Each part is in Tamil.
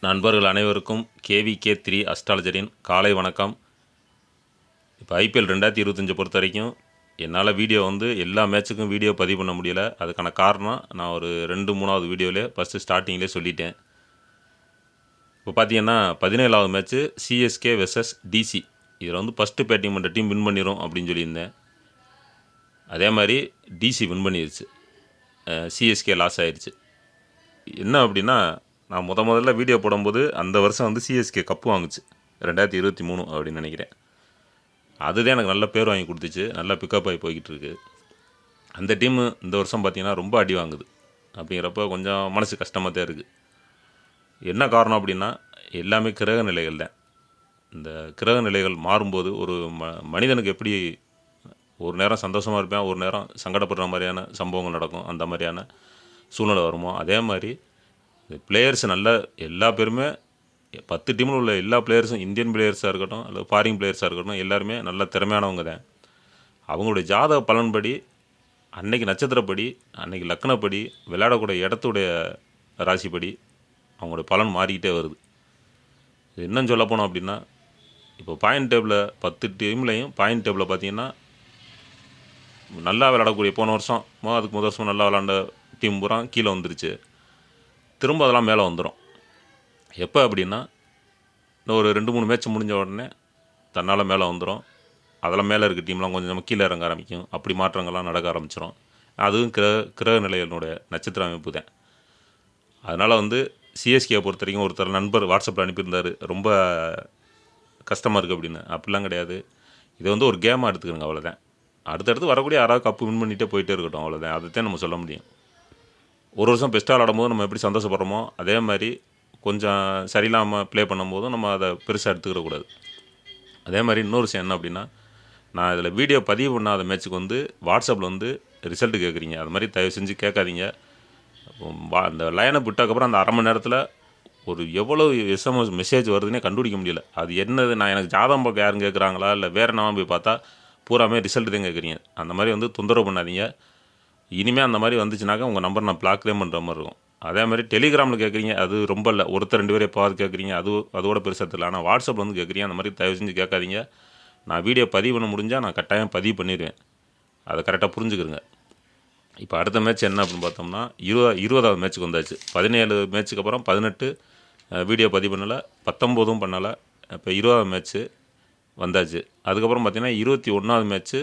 நண்பர்கள் அனைவருக்கும் KVK3 அஸ்ட்ராலஜரின் காலை வணக்கம். இப்போ IPL 2025 பொறுத்த வரைக்கும் என்னால் வீடியோ எல்லா மேட்சுக்கும் வீடியோ பதிவு பண்ண முடியல. அதுக்கான காரணம் நான் ஒரு 2-3வது வீடியோவிலே ஃபஸ்ட்டு ஸ்டார்டிங்லேயே சொல்லிட்டேன். இப்போ பார்த்தீங்கன்னா 17வது மேட்ச்சு CSK வெர்சஸ் DC. இதில் ஃபஸ்ட்டு பேட்டிங் பண்ணுற டீம் வின் பண்ணிடும் அப்படின்னு சொல்லியிருந்தேன். அதே மாதிரி DC வின் பண்ணிடுச்சு, CSK லாஸ் ஆயிடுச்சு. என்ன அப்படின்னா, நான் முதல்ல வீடியோ போடும்போது அந்த வருஷம் CSK கப்பு வாங்குச்சு 2023 அப்படின்னு நினைக்கிறேன். அதுதான் எனக்கு நல்ல பேர் வாங்கி கொடுத்துச்சு, நல்லா பிக்கப் ஆகி போய்கிட்டு இருக்கு. அந்த டீமு இந்த வருஷம் பார்த்திங்கன்னா ரொம்ப அடி வாங்குது. அப்படிங்கிறப்ப கொஞ்சம் மனசு கஷ்டமாக தான் இருக்குது. என்ன காரணம் அப்படின்னா, எல்லாமே கிரக நிலைகள் தான். இந்த கிரக நிலைகள் மாறும்போது ஒரு மனிதனுக்கு எப்படி ஒரு நேரம் சந்தோஷமாக இருப்பேன், ஒரு நேரம் சங்கடப்படுற மாதிரியான சம்பவங்கள் நடக்கும், அந்த மாதிரியான சூழ்நிலை வருமோ அதே மாதிரி பிளேயர்ஸ் எல்லா பேருமே 10 டீமில் உள்ள எல்லா பிளேயர்ஸும் இந்தியன் பிளேயர்ஸாக இருக்கட்டும் அல்லது ஃபாரின் பிளேயர்ஸாக இருக்கட்டும் எல்லாருமே நல்ல திறமையானவங்க தான். அவங்களுடைய ஜாதக பலன்படி, அன்னைக்கு நட்சத்திரப்படி, அன்னைக்கு லக்னப்படி, விளையாடக்கூடிய இடத்துடைய ராசிப்படி அவங்களுடைய பலன் மாறிக்கிட்டே வருது. இது இன்னும் சொல்ல போனோம் அப்படின்னா, இப்போ பாயிண்ட் டேபிளில் 10 டீம்லையும் பாயிண்ட் டேபிளில் பார்த்தீங்கன்னா நல்லா விளையாடக்கூடிய போன வருஷம் அதுக்கு முதல் வருஷம் நல்லா விளாண்ட டீம் பூரா கீழே வந்துருச்சு. திரும்ப அதெல்லாம் மேலே வந்துடும். எப்போ அப்படின்னா, இன்னும் ஒரு 2-3 மேட்ச் முடிஞ்ச உடனே தன்னால் மேலே வந்துடும். அதெல்லாம் மேலே இருக்க டீம்லாம் கொஞ்சம் நம்ம கீழே இறங்க ஆரம்பிக்கும். அப்படி மாற்றங்கள்லாம் நடக்க ஆரம்பிச்சிடும். அதுவும் கிரக நிலையினுடைய நட்சத்திர அமைப்பு தான். அதனால் CSKயை பொறுத்த வரைக்கும் ஒருத்தர் நண்பர் வாட்ஸ்அப்பில் அனுப்பியிருந்தார், ரொம்ப கஷ்டமாக இருக்குது அப்படின்னு. அப்படிலாம் கிடையாது. இதை ஒரு கேமாக எடுத்துக்கணுங்க, அவ்வளோதான். அடுத்தடுத்து வரக்கூடிய யாராவது கப்பு வின் பண்ணிகிட்டே போயிட்டே இருக்கட்டும், அவ்வளோதான். அதைத்தான் நம்ம சொல்ல முடியும். ஒரு வருஷம் பெஸ்ட்டாக விளாடும்போது நம்ம எப்படி சந்தோஷப்படுறோமோ அதே மாதிரி கொஞ்சம் சரியில்லாமல் ப்ளே பண்ணும்போதும் நம்ம அதை பெருசாக எடுத்துக்கிடக்கூடாது. அதே மாதிரி இன்னொரு விஷயம் என்ன அப்படின்னா, நான் இதில் வீடியோ பதிவு பண்ணாத மேட்ச்சுக்கு வாட்ஸ்அப்பில் ரிசல்ட்டு கேட்குறீங்க. அது மாதிரி தயவு செஞ்சு கேட்காதீங்க. அந்த லைனை விட்டதுக்கப்புறம் அந்த அரை மணி நேரத்தில் ஒரு எவ்வளோ SMS மெசேஜ் வருதுன்னே கண்டுபிடிக்க முடியல. அது என்னது, நான் எனக்கு ஜாதகம் பார்க்க யாரும் கேட்குறாங்களா இல்லை வேறு என்ன போய் பார்த்தா பூராமே ரிசல்ட்டு தான் கேட்குறீங்க. அந்த மாதிரி தொந்தரவு பண்ணாதீங்க. இனிமேல் அந்த மாதிரி வந்துச்சுனாக்கா உங்கள் நம்பர் நான் பிளாக்லேயே பண்ணுற மாதிரி இருக்கும். அதே மாதிரி டெலிகிராமில் கேட்குறீங்க, அது ரொம்ப இல்லை, ஒருத்தர் 2 பேர் எப்பாவது கேட்குறீங்க, அதோட பெருசாக தெரியல. ஆனால் வாட்ஸ்அப்பில் கேட்குறீங்க, அந்த மாதிரி தயவு செஞ்சு கேட்காதீங்க. நான் வீடியோ பதிவு பண்ண முடிஞ்சால் நான் கட்டாயம் பதிவு பண்ணிடுவேன். அதை கரெக்டாக புரிஞ்சுக்கிறேங்க. இப்போ அடுத்த மேட்ச் என்ன அப்படின்னு பார்த்தோம்னா 20வது மேட்ச்சுக்கு வந்தாச்சு. 17 மேட்ச்சுக்கு அப்புறம் 18 வீடியோ பதிவு பண்ணலை, 19ம் பண்ணலை. இப்போ 20வது மேட்ச்சு வந்தாச்சு. அதுக்கப்புறம் பார்த்திங்கன்னா 21வது மேட்ச்சு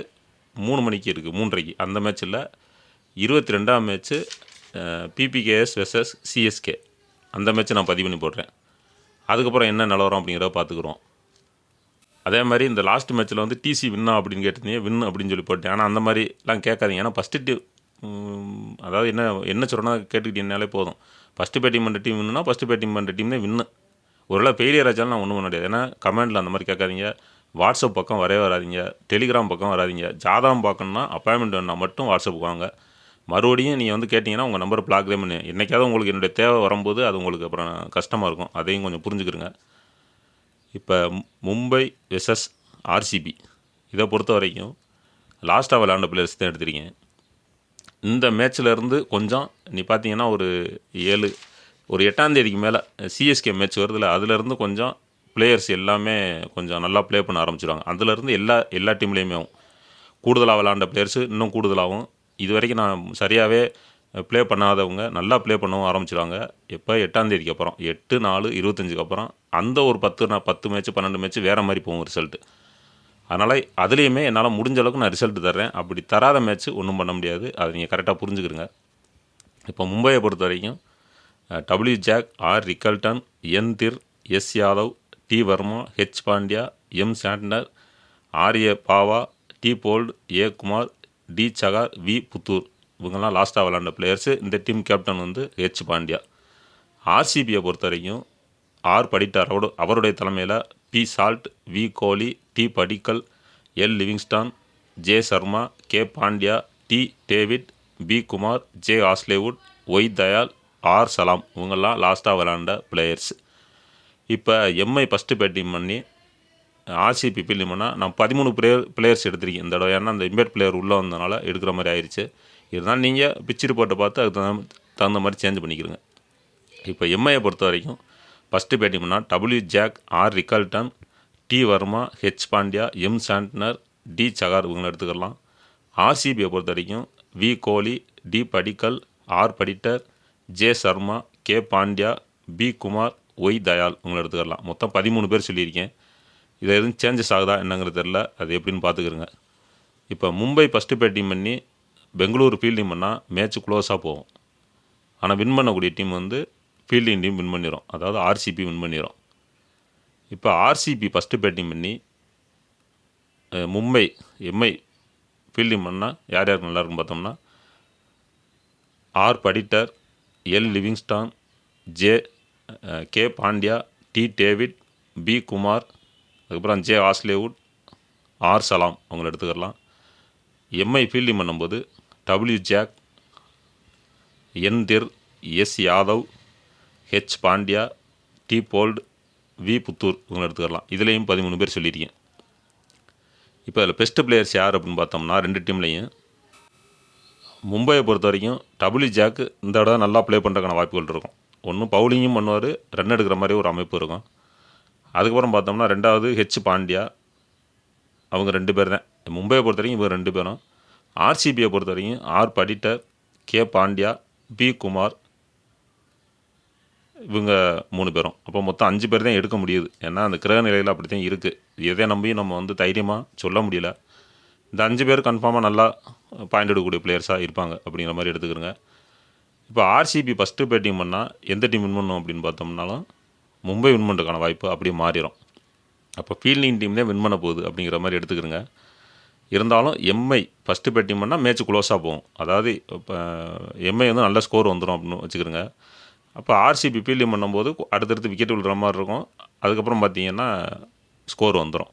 3 மணிக்கு இருக்குது, 3:30. அந்த மேட்ச்சில் 22ஆம் மேட்ச்சு PPKS வெர்சஸ் CSK. அந்த மேட்ச்சை நான் பதிவு பண்ணி போடுறேன். அதுக்கப்புறம் என்ன நிலவரம் அப்படிங்கிறத பார்த்துக்குறோம். அதே மாதிரி இந்த லாஸ்ட் மேட்ச்சில் TC வின்னா அப்படின்னு கேட்டிருந்தீங்க, வின் அப்படின்னு சொல்லி போட்டேன். ஆனால் அந்த மாதிரிலாம் கேட்காதீங்க. ஏன்னா ஃபஸ்ட்டு அதாவது என்ன சொல்கிறேன்னா கேட்டுக்கிட்டீங்கனாலே போதும். ஃபஸ்ட்டு பேட்டிங் பண்ணுற டீம் வின்னுனா ஃபஸ்ட்டு பேட்டிங் பண்ணுற டீம் தான் வின்னு. ஒருவேளை ஃபெயிலியர் ஆச்சாலும் நான் ஒன்றும் பண்ண முடியாது. ஏன்னா கமெண்டில் அந்த மாதிரி கேட்காதீங்க. வாட்ஸ்அப் பக்கம் வராதீங்க, டெலிகிராம் பக்கம் வராதீங்க. ஜாதகம் பார்க்கணுன்னா அப்பாயின்மெண்ட் வேணுன்னா மட்டும் வாட்ஸ்அப்புக்கு வாங்க. மறுபடியும் நீங்கள் கேட்டிங்கன்னா உங்கள் நம்பரை பிளாக் தான் பண்ணி, என்றைக்காவது உங்களுக்கு என்னுடைய தேவை வரும்போது அது உங்களுக்கு அப்புறம் கஷ்டமாக இருக்கும். அதையும் கொஞ்சம் புரிஞ்சுக்கிறங்க. இப்போ மும்பை வெர்சஸ் RCB இதை பொறுத்த வரைக்கும் லாஸ்ட்டாக விளையாண்ட பிளேயர்ஸ் தான் எடுத்துருக்கீங்க. இந்த மேட்ச்சிலேருந்து கொஞ்சம் நீ பார்த்தீங்கன்னா ஒரு 8ஆம் தேதிக்கு மேலே CSK மேட்ச் வருதுல்ல, அதுலேருந்து கொஞ்சம் பிளேயர்ஸ் எல்லாமே கொஞ்சம் நல்லா ப்ளே பண்ண ஆரம்பிச்சிடுவாங்க. அதுலேருந்து எல்லா டீம்லேயுமே கூடுதலாக விளாண்ட பிளேயர்ஸு இன்னும் கூடுதலாகவும், இது வரைக்கும் நான் சரியாகவே ப்ளே பண்ணாதவங்க நல்லா ப்ளே பண்ணவும் ஆரம்பிச்சிடுவாங்க. எப்போ 8ஆம் தேதிக்கு அப்புறம் 8/4/25க்கு அப்புறம் அந்த ஒரு 10 மேட்ச்சு 12 மேட்ச்சு வேறு மாதிரி போகும் ரிசல்ட்டு. அதனால் அதுலேயுமே என்னால் முடிஞ்ச அளவுக்கு நான் ரிசல்ட்டு தர்றேன். அப்படி தராத மேட்ச்சு ஒன்றும் பண்ண முடியாது. அதை நீங்கள் கரெக்டாக புரிஞ்சுக்கிறங்க. இப்போ மும்பையை பொறுத்த வரைக்கும் W Jacks, R Rickelton, N Dhir, S Yadav, T Varma, H Pandya, M Santner, RA Bawa, T Boult, A Kumar, D Chahar, V Puthur இவங்கெல்லாம் லாஸ்ட்டாக விளாண்ட பிளேயர்ஸு. இந்த டீம் கேப்டன் H பாண்டியா. RCBயை பொறுத்த வரைக்கும் R படிட்டார், அவருடைய தலைமையில் P Salt, V Kohli, T Padikkal, L Livingstone, J Sharma, K Pandya, T David, B Kumar, J Hazlewood, Y Dayal, R Salam இவங்கெல்லாம் லாஸ்ட்டாக விளாண்ட பிளேயர்ஸ். இப்போ MI ஃபஸ்ட்டு பேட்டிங் பண்ணி RCB பில்லிமன்னா நான் 13 பிளேயர்ஸ் எடுத்திருக்கேன் இந்த தடவை. ஏன்னா அந்த இம்பேக்ட் பிளேயர் உள்ளே வந்ததுனால எடுக்கிற மாதிரி ஆயிடுச்சு. இருந்தாலும் நீங்கள் பிச் ரிப்போர்ட்டை பார்த்து அதுக்கு தகுந்த மாதிரி சேஞ்ச் பண்ணிக்கிறங்க. இப்போ எம்ஐயை பொறுத்த வரைக்கும் ஃபஸ்ட்டு பேட்டிங் பண்ணால் W Jacks, R Rickelton, T Varma, H Pandya, M Santner, D Chahar இவங்களை எடுத்துக்கலாம். ஆர்சிபியை பொறுத்த வரைக்கும் V Kohli, D Padikkal, R Patidar, J Sharma, K Pandya, B Kumar, Y Dayal இவங்களை எடுத்துக்கலாம். மொத்தம் 13 பேர் சொல்லியிருக்கேன். இதை எதுவும் சேஞ்சஸ் ஆகுதா என்னங்கிறது தெரில, அது எப்படின்னு பார்த்துக்கிறங்க. இப்போ மும்பை ஃபஸ்ட்டு பேட்டிங் பண்ணி பெங்களூர் ஃபீல்டிங் பண்ணால் மேட்ச் க்ளோஸாக போகும். ஆனால் வின் பண்ணக்கூடிய டீம் வந்து ஃபீல்டிங் டீம் வின் பண்ணிடும், அதாவது ஆர்சிபி வின் பண்ணிடும். இப்போ ஆர்சிபி ஃபஸ்ட்டு பேட்டிங் பண்ணி மும்பை எம்ஐ ஃபீல்டிங் பண்ணால் யார் யாருக்கு நல்லாயிருக்குன்னு பார்த்தோம்னா R Patidar, L Livingstone, K Pandya, T David, B Kumar, அதுக்கப்புறம் ஜே ஆஸ்லேவுட், ஆர் சலாம் அவங்கள எடுத்துக்கலாம். எம்ஐ ஃபீல்டிங் பண்ணும்போது W Jacks, N Dhir, S Yadav, H Pandya, T Boult, V Puthur இவங்களை எடுத்துக்கலாம். இதுலேயும் 13 பேர் சொல்லியிருக்கேன். இப்போ அதில் பெஸ்ட்டு பிளேயர்ஸ் யார் அப்படின்னு பார்த்தோம்னா 2 டீம்லேயும் மும்பையை பொறுத்த வரைக்கும் டபிள்யூ ஜாக்கு இந்த தடவை நல்லா ப்ளே பண்ணுறதுக்கான வாய்ப்புகள் இருக்கும். ஒன்றும் பவுலிங்கும் பண்ணுவார், ரன் எடுக்கிற மாதிரி ஒரு அமைப்பு இருக்கும். அதுக்கப்புறம் பார்த்தோம்னா 2வது ஹெச் பாண்டியா, அவங்க 2 பேர் தான். மும்பையை பொறுத்த வரைக்கும் இவங்க 2 பேரும். ஆர்சிபியை பொறுத்த வரைக்கும் R Patidar, K Pandya, B Kumar இவங்க 3 பேரும். அப்போ மொத்தம் 5 பேர் தான் எடுக்க முடியுது. ஏன்னா அந்த கிரக நிலையில் அப்படி தான் இருக்குது. எதை நம்பியும் நம்ம வந்து தைரியமாக சொல்ல முடியல. இந்த 5 பேர் கன்ஃபார்மாக நல்லா பாயிண்ட் எடுக்கக்கூடிய பிளேயர்ஸாக இருப்பாங்க அப்படிங்கிற மாதிரி எடுத்துக்கிறங்க. இப்போ ஆர்சிபி ஃபஸ்ட்டு பேட்டிங் பண்ணால் எந்த டீம் வின் பண்ணும் அப்படின்னு பார்த்தோம்னாலும் மும்பை வின் பண்ணுறதுக்கான வாய்ப்பு அப்படியே மாறிடும். அப்போ ஃபீல்டிங் டீம் தான் வின் பண்ண போகுது அப்படிங்கிற மாதிரி எடுத்துக்கிறங்க. இருந்தாலும் எம்ஐ ஃபஸ்ட்டு பேட்டிங் பண்ணால் மேட்ச் க்ளோஸாக போகும். அதாவது இப்போ எம்ஐ வந்து நல்ல ஸ்கோர் வந்துடும் அப்படின்னு வச்சுக்கிறங்க. அப்போ ஆர்சிபி ஃபீல்டிங் பண்ணும்போது அடுத்தடுத்து விக்கெட் விழுற மாதிரி இருக்கும். அதுக்கப்புறம் பார்த்தீங்கன்னா ஸ்கோர் வந்துடும்.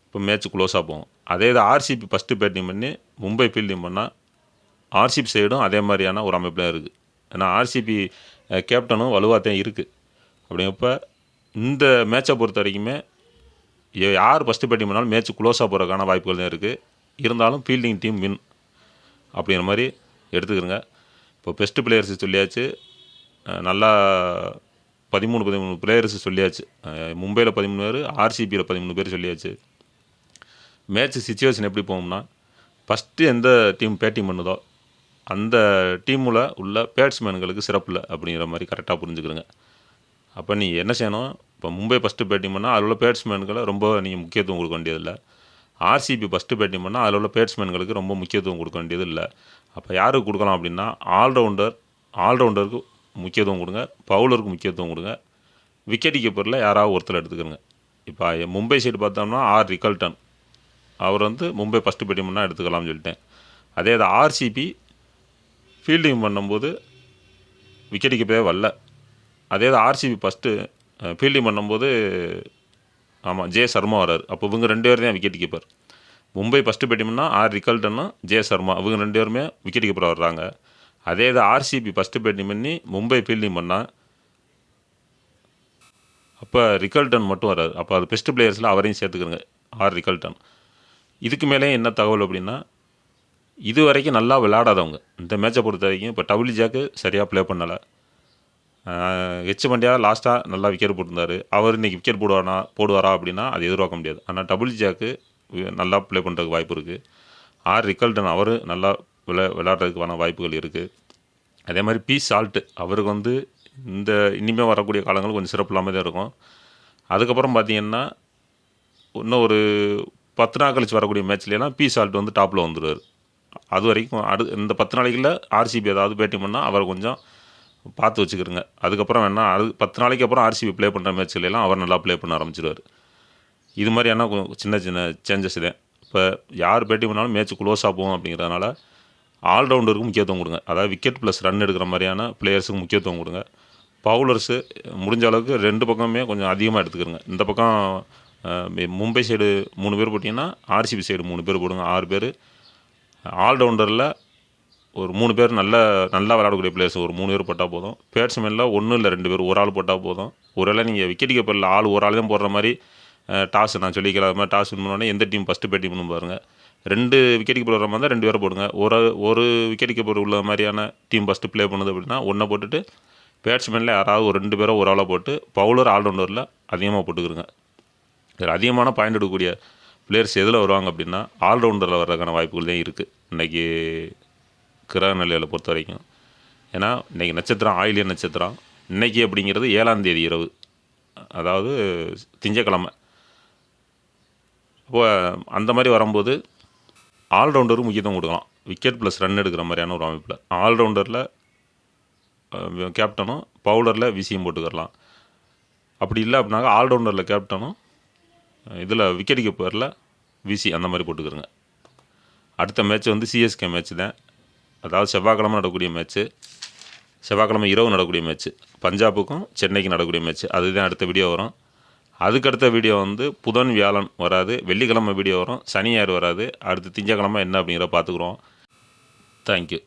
இப்போ மேட்ச் க்ளோஸாக போகும். அதே இது ஆர்சிபி ஃபஸ்ட்டு பேட்டிங் பண்ணி மும்பை ஃபீல்டிங் பண்ணால் ஆர்சிபி சைடும் அதே மாதிரியான ஒரு அமைப்பில் இருக்குது. ஏன்னா ஆர்சிபி கேப்டனும் வலுவாக தான் இருக்குது. அப்படிங்கப்போ இந்த மேட்சை பொறுத்த வரைக்குமே யார் ஃபஸ்ட்டு பேட்டிங் பண்ணாலும் மேட்ச் க்ளோஸாக போகிறதுக்கான வாய்ப்புகள் தான் இருக்குது. இருந்தாலும் ஃபீல்டிங் டீம் வின் அப்படிங்கிற மாதிரி எடுத்துக்கிறங்க. இப்போ பெஸ்ட்டு பிளேயர்ஸ் சொல்லியாச்சு, நல்லா 13 பிளேயர்ஸ் சொல்லியாச்சு. மும்பையில் 13 பேர், ஆர்சிபியில் 13 பேர் சொல்லியாச்சு. மேட்ச் சிச்சுவேஷன் எப்படி போகும்னா ஃபஸ்ட்டு எந்த டீம் பேட்டிங் பண்ணுதோ அந்த டீமில் உள்ள பேட்ஸ்மேன்களுக்கு சிறப்பு இல்லை அப்படிங்கிற மாதிரி கரெக்டாக புரிஞ்சுக்கிறங்க. அப்போ நீங்கள் என்ன செய்யணும், இப்போ மும்பை ஃபஸ்ட்டு பேட்டிங் பண்ணால் அதில் உள்ள பேட்ஸ்மேன்களை ரொம்ப நீங்கள் முக்கியத்துவம் கொடுக்க வேண்டியதில்லை. ஆர்சிபி ஃபஸ்ட்டு பேட்டிங் பண்ணால் அதில் உள்ள பேட்ஸ்மேன்களுக்கு ரொம்ப முக்கியத்துவம் கொடுக்க வேண்டியது இல்லை. அப்போ யாருக்கு கொடுக்கலாம் அப்படின்னா ஆல்ரவுண்டருக்கு முக்கியத்துவம் கொடுங்க, பவுலருக்கு முக்கியத்துவம் கொடுங்க, விக்கெட் கீப்பரில் யாராவது ஒருத்தர் எடுத்துக்கிறங்க. இப்போ மும்பை சைடு பார்த்தோம்னா ஆர் ரிக்கல்டன், அவர் வந்து மும்பை ஃபஸ்ட்டு பேட்டிங் பண்ணால் எடுத்துக்கலாம்னு சொல்லிட்டேன். அதே அது ஆர்சிபி ஃபீல்டிங் பண்ணும்போது விக்கெட் கீப்பரே வரல. அதே இது ஆர்சிபி ஃபஸ்ட்டு ஃபீல்டிங் பண்ணும்போது ஜே சர்மா வரார். அப்போ இவங்க 2 பேர் தான் wicket keeper. Mumbai first batting பண்ணால் ஆர் ரிக்கல்டனும் ஜே சர்மா இவங்க 2 பேருமே விக்கெட் கீப்பராக வர்றாங்க. அதே இது ஆர்சிபி ஃபஸ்ட்டு பேட்டிங் பண்ணி மும்பை ஃபீல்டிங் பண்ணால் அப்போ ரிக்கல்டன் மட்டும் வராது. அப்போ அது பெஸ்ட்டு பிளேயர்ஸில் அவரையும் சேர்த்துக்கிறங்க, ஆர் ரிக்கல்டன். இதுக்கு மேலே என்ன தகவல் அப்படின்னா இது வரைக்கும் நல்லா விளையாடாதவங்க இந்த மேட்சை பொறுத்த வரைக்கும் இப்போ டபிள்யூ ஜாக்கு சரியாக ப்ளே பண்ணலை. ஹெச் பாண்டியா லாஸ்ட்டாக நல்லா விக்கெட் போட்டிருந்தார். அவர் இன்றைக்கி விக்கெட் போடுவாரா அப்படின்னா அது எதிர்பார்க்க முடியாது. ஆனால் டபிள்யூ ஜாக்கு நல்லா ப்ளே பண்ணுறதுக்கு வாய்ப்பு இருக்குது. ஆர் ரிக்கல்டன் அவர் நல்லா விளையாடுறதுக்கான வாய்ப்புகள் இருக்குது. அதே மாதிரி பி சால்ட்டு அவருக்கு வந்து இந்த இனிமேல் வரக்கூடிய காலங்கள் கொஞ்சம் சிறப்பு இல்லாமல் தான் இருக்கும். அதுக்கப்புறம் பார்த்திங்கன்னா இன்னும் ஒரு 10 நாள் கழிச்சு வரக்கூடிய மேட்ச்லாம் பி சால்ட் வந்து டாப்பில் வந்துடுவார். அது வரைக்கும் இந்த 10 நாளைக்குள்ள ஆர்சிபி ஏதாவது பேட்டிங் பண்ணால் அவரை கொஞ்சம் பார்த்து வச்சுக்கிறங்க. அதுக்கப்புறம் வேணால் 10 நாளைக்கு அப்புறம் ஆர்சிபி ப்ளே பண்ணுற மேட்ச்லாம் அவர் நல்லா ப்ளே பண்ண ஆரம்பிச்சிடுவார். இது மாதிரியான சின்ன சின்ன சேஞ்சஸ் தான். இப்போ யார் பேட்டிங் பண்ணாலும் மேட்ச் க்ளோஸாக போகும் அப்படிங்கிறதுனால ஆல்ரவுண்டருக்கு முக்கியத்துவம் கொடுங்க. அதாவது விக்கெட் ப்ளஸ் ரன் எடுக்கிற மாதிரியான பிளேயர்ஸுக்கு முக்கியத்துவம் கொடுங்க. பவுலர்ஸு முடிஞ்ச அளவுக்கு 2 பக்கமே கொஞ்சம் அதிகமாக எடுத்துக்கிறங்க. இந்த பக்கம் மும்பை சைடு 3 பேர் போட்டிங்கன்னா ஆர்சிபி சைடு 3 பேர் போடுங்க, 6 பேர். ஆல்ரவுண்டரில் ஒரு 3 பேர் நல்லா விளையாடக்கூடிய பிளேயர்ஸ் ஒரு 3 பேர் போட்டால் போதும். பேட்ஸ்மேனில் 1 இல்லை 2 பேர், ஒரு ஆள் போட்டால் போதும். ஒருவேளை நீங்கள் விக்கெட் கீப்பரில் ஒரு ஆள் தான் போடுற மாதிரி டாஸ் நான் சொல்லிக்கலாம். அது மாதிரி டாஸ் வின் பண்ணோன்னே எந்த டீம் ஃபஸ்ட்டு பேட்டிங் பண்ணணும் பாருங்கள். 2 விக்கெட் கீப்பர் வர மாதிரி தான் 2 பேரை போடுங்க. ஒரு விக்கெட் கீப்பர் உள்ள மாதிரியான டீம் ஃபஸ்ட்டு ப்ளே பண்ணுது அப்படின்னா 1 போட்டுட்டு பேட்ஸ்மேனில் யாராவது ஒரு 2 பேரோ ஒரு ஆளை போட்டு பவுலர் ஆல்ரவுண்டரில் அதிகமாக போட்டுக்கிறங்க. இதில் அதிகமான பாயிண்ட் எடுக்கக்கூடிய பிளேயர்ஸ் எதில் வருவாங்க அப்படின்னா ஆல்ரவுண்டரில் வர்றதுக்கான வாய்ப்புகள் தான் இருக்குது இன்றைக்கி கிரக நிலையில் பொறுத்த வரைக்கும். ஏன்னா இன்றைக்கி நட்சத்திரம் ஆயிலிய நட்சத்திரம். இன்றைக்கி அப்படிங்கிறது 7ஆம் தேதி இரவு, அதாவது திங்கக்கிழமை. அப்போ அந்த மாதிரி வரும்போது ஆல்ரவுண்டருக்கு முக்கியத்துவம் கொடுக்கலாம். விக்கெட் ப்ளஸ் ரன் எடுக்கிற மாதிரியான ஒரு அமைப்பில் ஆல்ரவுண்டரில் கேப்டனும் பவுலரில் விசியும் போட்டுக்கிறலாம். அப்படி இல்லை அப்படின்னாக்க ஆல்ரவுண்டரில் கேப்டனும் இதில் விக்கெட் கீப்பரில் விசி அந்த மாதிரி போட்டுக்கிறங்க. அடுத்த மேட்ச் வந்து சிஎஸ்கே மேட்ச் தான், அதாவது செவ்வாய்க்கிழமை நடக்கக்கூடிய மேட்ச்சு, செவ்வாய்க்கிழமை இரவு நடக்கக்கூடிய மேட்ச்சு, பஞ்சாபுக்கும் சென்னைக்கும் நடக்கக்கூடிய மேட்ச்சு. அதுதான் அடுத்த வீடியோ வரும். அதுக்கடுத்த வீடியோ வந்து புதன் வியாழன் வராது, வெள்ளிக்கிழமை வீடியோ வரும், சனி ஞாயிறு வராது. அடுத்து திங்கக்கிழமை என்ன அப்படிங்கிற பார்த்துக்குறோம். தேங்க்யூ.